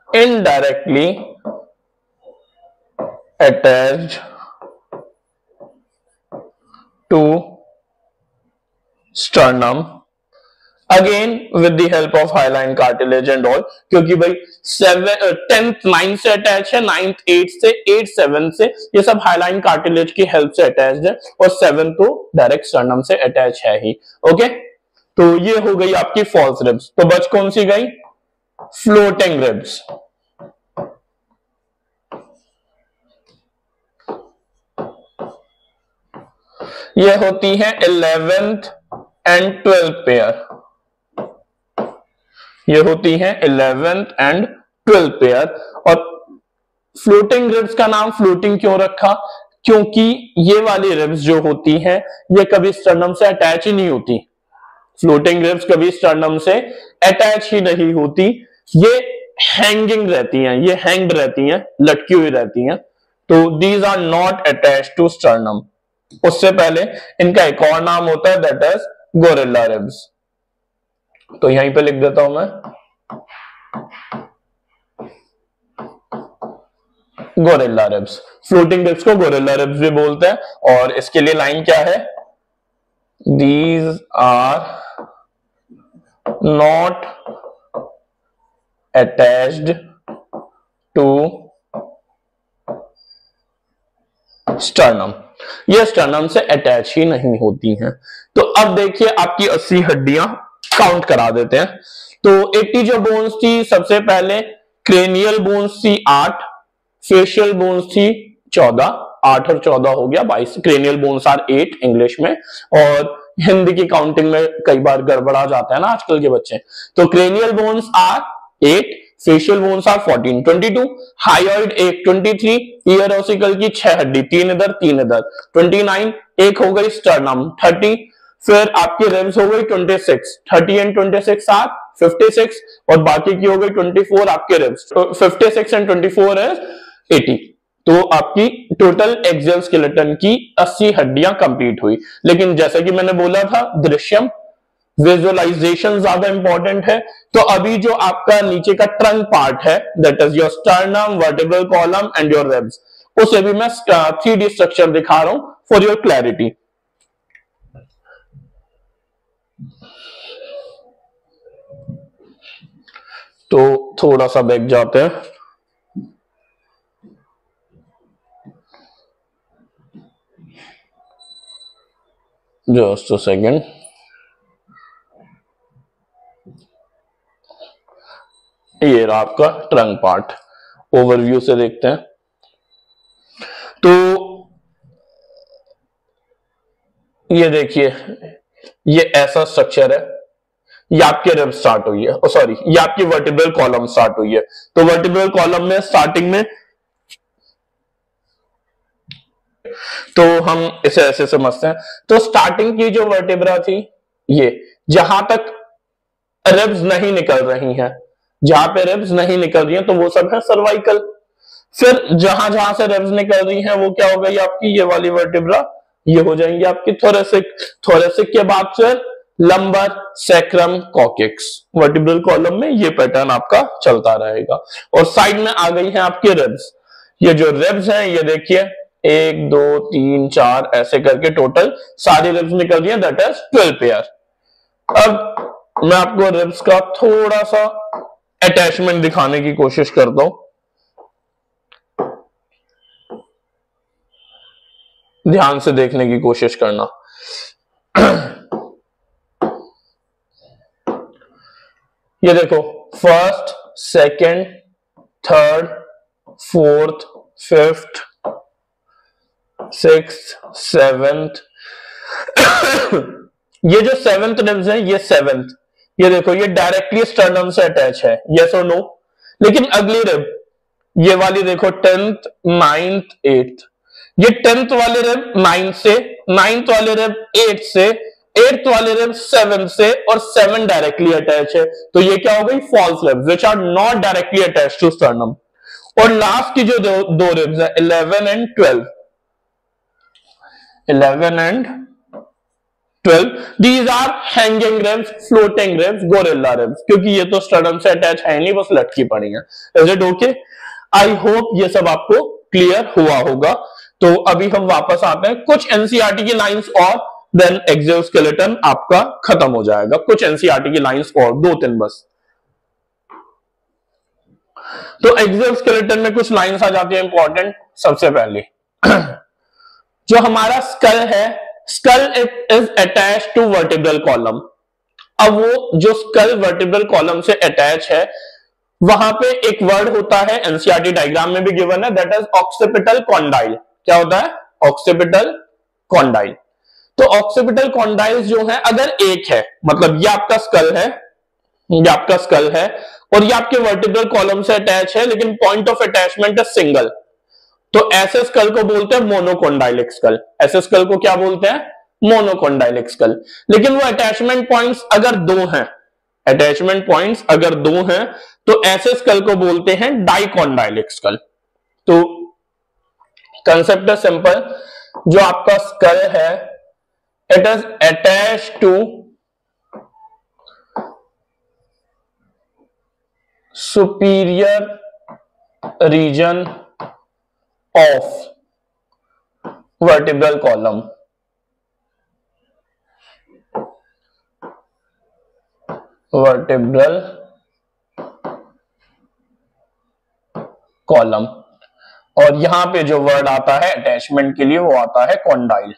indirectly attached to sternum again with the help of hyaline cartilage and all, क्योंकि भाई 10th 9 से अटैच है, 9th 8 से, 8 7 से, ये सब हाइलाइन कार्टिलेज की हेल्प से अटैच्ड है, और 7 तो डायरेक्ट स्टर्नम से अटैच है ही। ओके, तो ये हो गई आपकी फॉल्स रिब्स। तो बच कौन सी गई? Floating ribs. ये होती है 11th एंड 12th पेयर, ये होती है 11th एंड 12th पेयर। और फ्लोटिंग रिब्स का नाम फ्लोटिंग क्यों रखा? क्योंकि ये वाली रिब्स जो होती हैं ये कभी स्टर्नम से अटैच ही नहीं होती। फ्लोटिंग रिब्स कभी स्टर्नम से अटैच ही नहीं होती, ये हैंगिंग रहती हैं, ये हैंग्ड रहती हैं, लटकी हुई रहती हैं। तो these are not attached to sternum. उससे पहले इनका एक और नाम होता है, दैट इज गोरिल्ला रिब्स। तो यहीं पे लिख देता हूं मैं गोरिल्ला रिब्स। फ्लोटिंग रिब्स को गोरिल्ला रिब्स भी बोलते हैं, और इसके लिए लाइन क्या है? These are not attached to sternum, ये स्टर्नम से अटैच ही नहीं होती हैं। तो अब देखिए आपकी 80 हड्डियां काउंट करा देते हैं। तो 80 जो बोन्स थी, सबसे पहले क्रेनियल बोन्स थी 8, फेशियल बोन्स थी 14, 8 और 14 हो गया 22। क्रेनियल बोन्स आर 8 इंग्लिश में, और हिंदी की काउंटिंग में कई बार गड़बड़ा जाता है ना आजकल के बच्चे। तो cranial bones are 8, facial bones are 14, 22, हायोइड 1, 23, ईयर ओसिकल की 6 हड्डी, 3 इधर 3 इधर, 29, एक हो गई स्टर्नम 30, फिर आपकी रिब्स हो गई 26, 30 एंड 26 आर 56, और बाकी की हो गई 24 आपके रिब्स। तो 56 एंड 24 है 80। तो आपकी टोटल एक्सियल स्केलेटन की 80 हड्डियां कंप्लीट हुई। लेकिन जैसा कि मैंने बोला था, दृश्यम विजुअलाइजेशन ज्यादा इंपॉर्टेंट है। तो अभी जो आपका नीचे का ट्रंक पार्ट है, that is your sternum, vertebral column and your ribs, उसे भी मैं 3D स्ट्रक्चर दिखा रहा हूं फॉर योर क्लैरिटी। तो थोड़ा सा बैक जाते हैं। Just a second. ये रहा आपका ट्रंक पार्ट। ओवरव्यू से देखते हैं तो ये देखिए, ये ऐसा स्ट्रक्चर है। ये आपके रिब स्टार्ट हुई है, सॉरी ये आपकी वर्टिब्रल कॉलम स्टार्ट हुई है। तो वर्टिब्रल कॉलम में स्टार्टिंग में तो हम इसे ऐसे समझते हैं। तो स्टार्टिंग की जो वर्टिब्रा थी, ये जहां तक रिब्स नहीं निकल रही हैं, जहां पे रिब्स नहीं निकल रही हैं तो वो सब है सर्वाइकल। फिर जहां जहां से रिब्स निकल रही हैं वो क्या हो गई आपकी, ये वाली वर्टिब्रा, ये हो जाएंगी आपकी थोरेसिक। थोरेसिक के बाद फिर lumbar, sacrum, coccyx. Vertebral column में ये पैटर्न आपका चलता रहेगा। और साइड में आ गई है आपकी रिब्स। ये जो रिब्स हैं ये देखिए, 1 2 3 4 ऐसे करके टोटल सारी रिब्स निकल रही है, दैट इज 12 पेयर। अब मैं आपको रिब्स का थोड़ा सा अटैचमेंट दिखाने की कोशिश करता हूं, ध्यान से देखने की कोशिश करना। ये देखो, first, second, third, fourth, fifth, sixth, seventh. ये जो सेवेंथ रिब्स है, ये सेवेंथ, ये देखो ये डायरेक्टली स्टर्नम से अटैच है, यस और नो। लेकिन अगली रिब, ये वाली देखो, 10th, 9th, 8th, ये 10th वाले रिब 9 से, 9th वाले रिब 8 से, 8th वाले रिब 7 से, और 7 डायरेक्टली अटैच है। तो ये क्या हो गई, false ribs which are not directly attach to sternum. और लास्ट की जो दो रिब्स है 11 and 12, 11 and 12, these are hanging ribs, floating ribs, gorilla ribs, क्योंकि ये तो स्टर्नम से अटैच है नहीं, बस लटकी पड़ी है। Is it okay? I hope ये सब आपको क्लियर हुआ होगा। तो अभी हम वापस आते हैं कुछ एनसीईआरटी की लाइंस और देन एक्सोस्केलेटन आपका खत्म हो जाएगा। कुछ एनसीईआरटी की लाइंस और 2-3 बस। तो एक्सोस्केलेटन में कुछ लाइंस आ जाती है इंपॉर्टेंट। सबसे पहले जो हमारा स्कल है, skull is attach to vertebral column. अब वो जो स्कल वर्टिब्रल कॉलम से अटैच है, वहां पे एक वर्ड होता है, एनसीईआरटी डायग्राम में भी गिवन है, दैट इज ऑक्सिपिटल कॉन्डाइल। क्या होता है? Occipital condyle. तो ऑक्सिपिटल कॉन्डाइल जो है, अगर एक है, मतलब ये आपका स्कल है, ये आपका स्कल है और ये आपके वर्टिब्रल कॉलम से अटैच है, लेकिन पॉइंट ऑफ अटैचमेंट है सिंगल, तो ऐसे स्कल को बोलते हैं मोनोकोंडाइलिक स्कल। ऐसे स्कल को क्या बोलते हैं? Monocondylic skull. लेकिन वो अटैचमेंट पॉइंट्स अगर दो हैं, अटैचमेंट पॉइंट्स अगर दो हैं, तो ऐसे स्कल को बोलते हैं डाइकोंडाइलिक स्कल। तो कंसेप्ट है सिंपल, जो आपका स्कल है, it is attach to superior region of vertebral column, vertebral column। और यहां पे जो वर्ड आता है अटैचमेंट के लिए वो आता है कॉन्डाइल।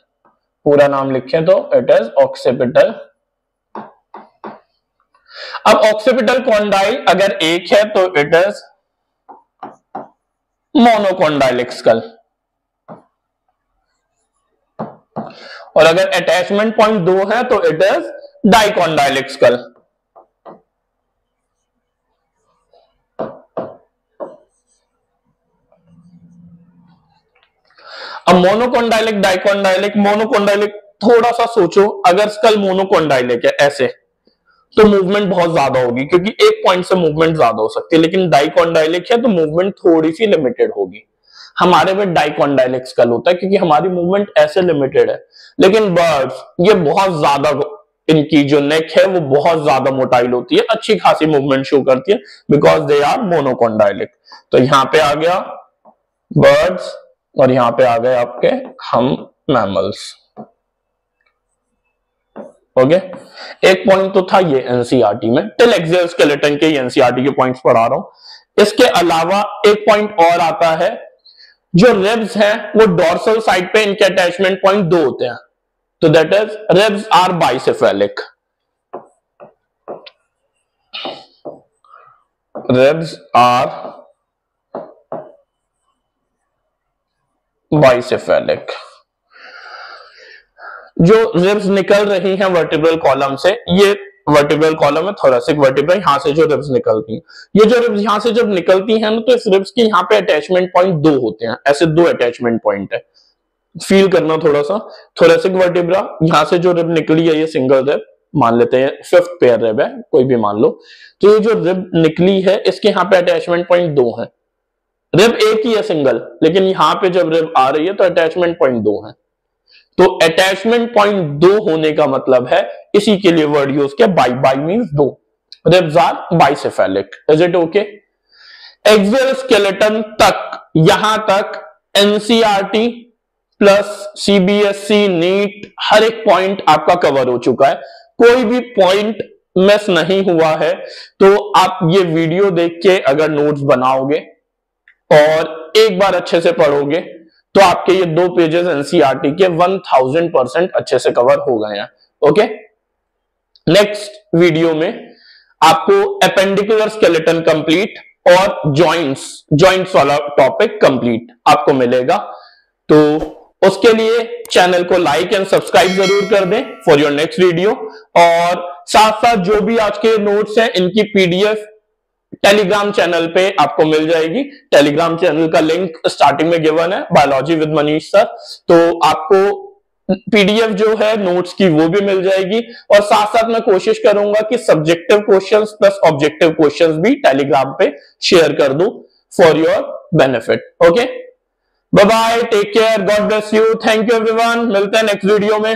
पूरा नाम लिखें तो इट इज ऑक्सिपिटल। अब ऑक्सिपिटल कॉन्डाइल अगर एक है तो इट इज मोनोकोंडाइलिक स्कल, और अगर अटैचमेंट पॉइंट दो है तो इट इज डाइकोंडाइलिक स्कल। अब मोनोकोंडाइलिक, डाइकोंडाइलिक, मोनोकोंडाइलिक, थोड़ा सा सोचो, अगर स्कल मोनोकोंडाइलिक है ऐसे, तो मूवमेंट बहुत ज्यादा होगी, क्योंकि एक पॉइंट से मूवमेंट ज्यादा हो सकती है। लेकिन डाइकोंडाइलिक है तो मूवमेंट थोड़ी सी लिमिटेड होगी। हमारे में डाइकोंडाइलिक स्कल होता है क्योंकि हमारी मूवमेंट ऐसे लिमिटेड है। लेकिन बर्ड्स, ये बहुत ज्यादा, इनकी जो नेक है वो बहुत ज्यादा मोटाइल होती है, अच्छी खासी मूवमेंट शो करती है, बिकॉज दे आर मोनोकोंडाइलिक। तो यहां पे आ गया बर्ड्स और यहां पे आ गए आपके हम मैमल्स। ओके, एक पॉइंट तो था ये एनसीईआरटी में, टिल एक्सियल स्केलेटन के एनसीईआरटी के पॉइंट्स पढ़ा रहा हूं। इसके अलावा एक पॉइंट और आता है, जो रिब्स हैं वो डोर्सल साइड पे इनके अटैचमेंट पॉइंट 2 होते हैं, तो that is ribs are bicephalic. Ribs are bicephalic. जो रिब्स निकल रही हैं वर्टिब्रल कॉलम से, ये वर्टिब्रल कॉलम है, थोरेसिक वर्टिब्रा, यहां से जो रिब्स निकलती हैं, ये जो रिब्स यहां से जब निकलती हैं ना, तो इस रिब्स के यहां पे अटैचमेंट पॉइंट 2 होते हैं, ऐसे 2 अटैचमेंट पॉइंट है। फील करना थोड़ा सा, थोरेसिक वर्टिब्रा, यहां से जो रिब निकली है ये सिंगल रिब मान लेते हैं, 5th पेयर रिब है, कोई भी मान लो। तो ये जो रिब निकली है इसके यहां पे अटैचमेंट पॉइंट 2 है। रिब एक ही है सिंगल, लेकिन यहां पे जब रिब आ रही है तो अटैचमेंट पॉइंट 2 है। तो अटैचमेंट पॉइंट 2 होने का मतलब है, इसी के लिए वर्ड यूज किया, by means 2। Ribs are bicephalic. Is it okay? Axial skeleton तक, यहां तक एनसीईआरटी प्लस सीबीएसई नीट हर एक पॉइंट आपका कवर हो चुका है, कोई भी पॉइंट मिस नहीं हुआ है। तो आप ये वीडियो देख के अगर नोट्स बनाओगे और एक बार अच्छे से पढ़ोगे तो आपके ये 2 पेजेस एनसीईआरटी के 1000% अच्छे से कवर हो गए हैं। ओके, नेक्स्ट वीडियो में आपको एपेंडिकुलर स्केलेटन कंप्लीट और जॉइंट्स वाला टॉपिक कंप्लीट आपको मिलेगा। तो उसके लिए चैनल को लाइक एंड सब्सक्राइब जरूर कर दें फॉर योर नेक्स्ट वीडियो, और साथ साथ जो भी आज के नोट्स हैं इनकी पीडीएफ टेलीग्राम चैनल पे आपको मिल जाएगी। टेलीग्राम चैनल का लिंक स्टार्टिंग में गिवन है, बायोलॉजी विद मनीष सर। तो आपको पीडीएफ जो है नोट्स की वो भी मिल जाएगी, और साथ साथ मैं कोशिश करूंगा कि subjective questions plus objective questions भी टेलीग्राम पे शेयर कर दूं for your benefit. Okay, bye bye, take care, God bless you, thank you everyone, मिलते हैं नेक्स्ट वीडियो में।